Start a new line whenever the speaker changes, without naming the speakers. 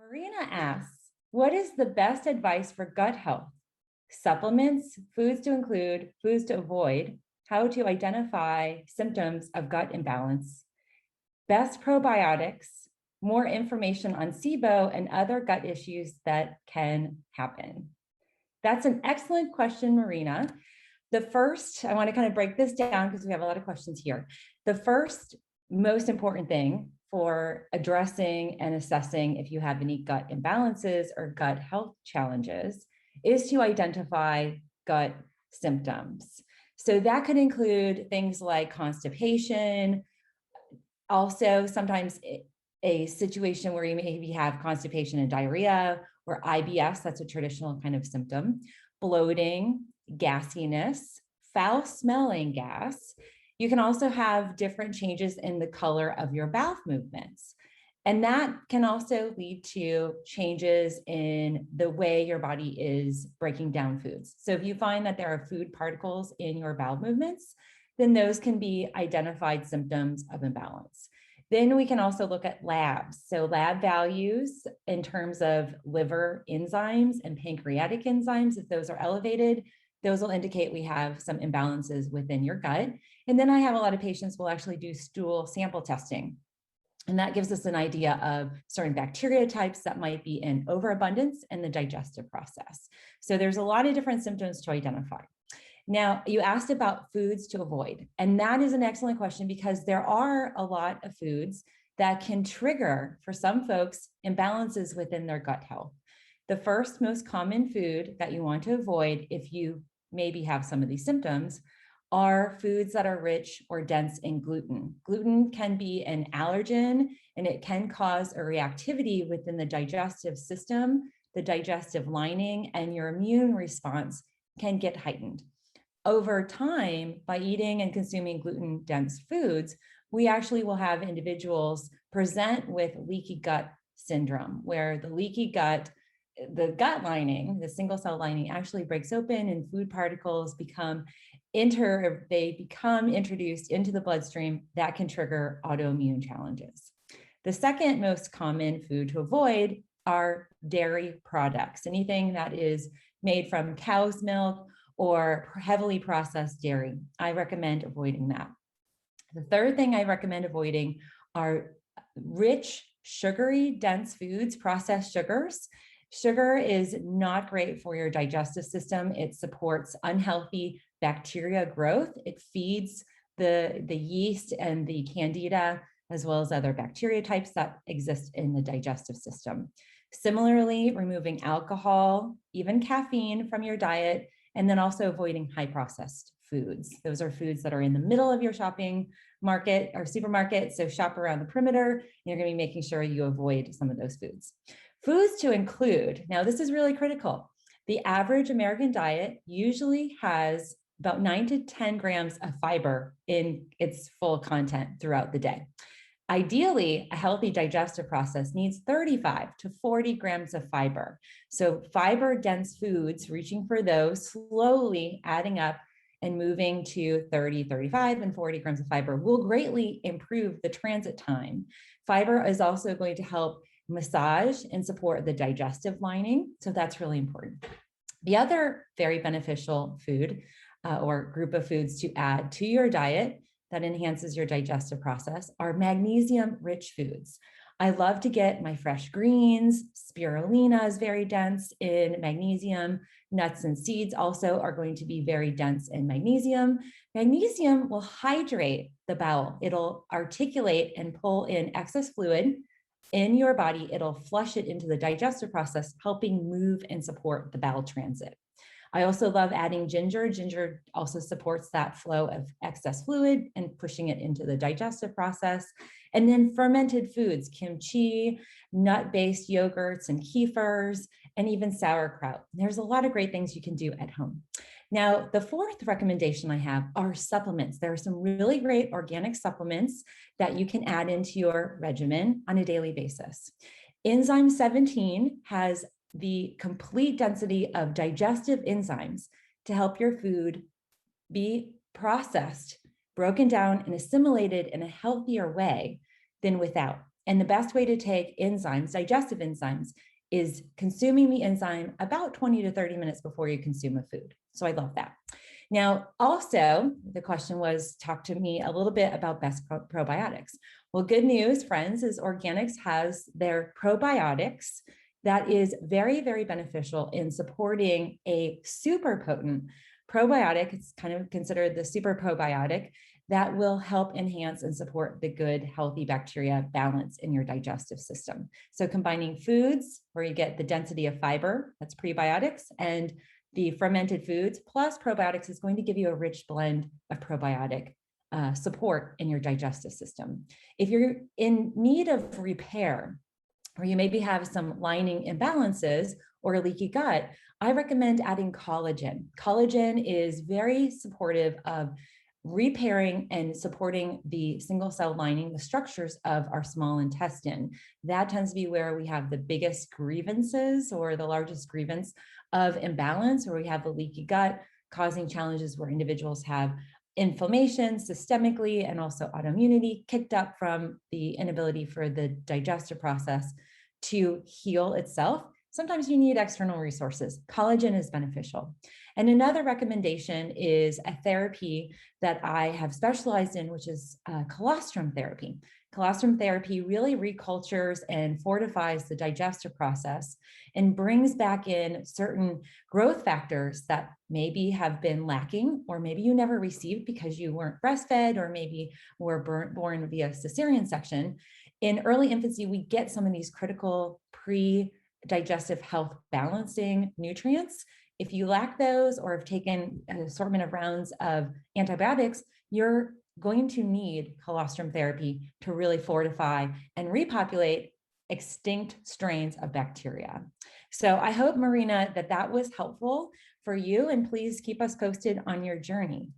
Marina asks, what is the best advice for gut health? Supplements, foods to include, foods to avoid, how to identify symptoms of gut imbalance, best probiotics, more information on SIBO and other gut issues that can happen. That's an excellent question, Marina. The first, I want to kind of break this down because we have a lot of questions here. The first most important thing for addressing and assessing if you have any gut imbalances or gut health challenges is to identify gut symptoms. So that could include things like constipation, also sometimes a situation where you maybe have constipation and diarrhea, or IBS, that's a traditional kind of symptom, bloating, gassiness, foul smelling gas. You can also have different changes in the color of your bowel movements. And that can also lead to changes in the way your body is breaking down foods. So if you find that there are food particles in your bowel movements, then those can be identified symptoms of imbalance. Then we can also look at labs. So lab values in terms of liver enzymes and pancreatic enzymes, if those are elevated, those will indicate we have some imbalances within your gut. And then I have a lot of patients will actually do stool sample testing. And that gives us an idea of certain bacteria types that might be in overabundance in the digestive process. So there's a lot of different symptoms to identify. Now, you asked about foods to avoid, and that is an excellent question because there are a lot of foods that can trigger, for some folks, imbalances within their gut health. The first most common food that you want to avoid if you maybe have some of these symptoms are foods that are rich or dense in gluten. Gluten can be an allergen and it can cause a reactivity within the digestive system, the digestive lining, and your immune response can get heightened. Over time, by eating and consuming gluten-dense foods, we actually will have individuals present with leaky gut syndrome, where the leaky gut, the gut lining, the single cell lining actually breaks open and food particles become introduced into the bloodstream that can trigger autoimmune challenges. The second most common food to avoid are dairy products, anything that is made from cow's milk or heavily processed dairy. I recommend avoiding that. The third thing I recommend avoiding are rich, sugary, dense foods, processed sugars. Sugar is not great for your digestive system. It supports unhealthy bacteria growth. It feeds the yeast and the candida, as well as other bacteria types that exist in the digestive system. Similarly, removing alcohol, even caffeine from your diet, and then also avoiding high processed foods. Those are foods that are in the middle of your shopping market or supermarket. So shop around the perimeter. You're going to be making sure you avoid some of those foods. Foods to include. Now, this is really critical. The average American diet usually has about 9 to 10 grams of fiber in its full content throughout the day. Ideally, a healthy digestive process needs 35 to 40 grams of fiber. So fiber-dense foods, reaching for those, slowly adding up and moving to 30, 35, and 40 grams of fiber will greatly improve the transit time. Fiber is also going to help massage and support the digestive lining, so that's really important. The other very beneficial food or group of foods to add to your diet that enhances your digestive process are magnesium-rich foods. I love to get my fresh greens. Spirulina is very dense in magnesium. Nuts and seeds also are going to be very dense in magnesium. Magnesium will hydrate the bowel. It'll articulate and pull in excess fluid in your body. It'll flush it into the digestive process, helping move and support the bowel transit. I also love adding ginger. Ginger also supports that flow of excess fluid and pushing it into the digestive process. And then fermented foods, kimchi, nut-based yogurts and kefirs, and even sauerkraut. There's a lot of great things you can do at home. Now, the fourth recommendation I have are supplements. There are some really great organic supplements that you can add into your regimen on a daily basis. Enzyme 17 has the complete density of digestive enzymes to help your food be processed, broken down, and assimilated in a healthier way than without. And the best way to take enzymes, digestive enzymes, is consuming the enzyme about 20 to 30 minutes before you consume a food. So I love that. Now, also, the question was, talk to me a little bit about best probiotics. Well, good news, friends, is Organixx has their probiotics that is very, very beneficial in supporting a super potent probiotic. It's kind of considered the super probiotic that will help enhance and support the good, healthy bacteria balance in your digestive system. So combining foods where you get the density of fiber, that's prebiotics, and the fermented foods plus probiotics is going to give you a rich blend of probiotic support in your digestive system. If you're in need of repair, or you maybe have some lining imbalances or a leaky gut, I recommend adding collagen. Collagen is very supportive of repairing and supporting the single cell lining, the structures of our small intestine. That tends to be where we have the biggest grievances or the largest grievance of imbalance, where we have the leaky gut causing challenges where individuals have inflammation systemically and also autoimmunity kicked up from the inability for the digestive process to heal itself. Sometimes you need external resources. Collagen is beneficial. And another recommendation is a therapy that I have specialized in, which is colostrum therapy. Colostrum therapy really recultures and fortifies the digestive process and brings back in certain growth factors that maybe have been lacking, or maybe you never received because you weren't breastfed, or maybe were born via cesarean section. In early infancy, we get some of these critical pre-digestive health balancing nutrients. If you lack those or have taken an assortment of rounds of antibiotics, you're going to need colostrum therapy to really fortify and repopulate extinct strains of bacteria. So I hope, Marina, that was helpful for you, and please keep us posted on your journey.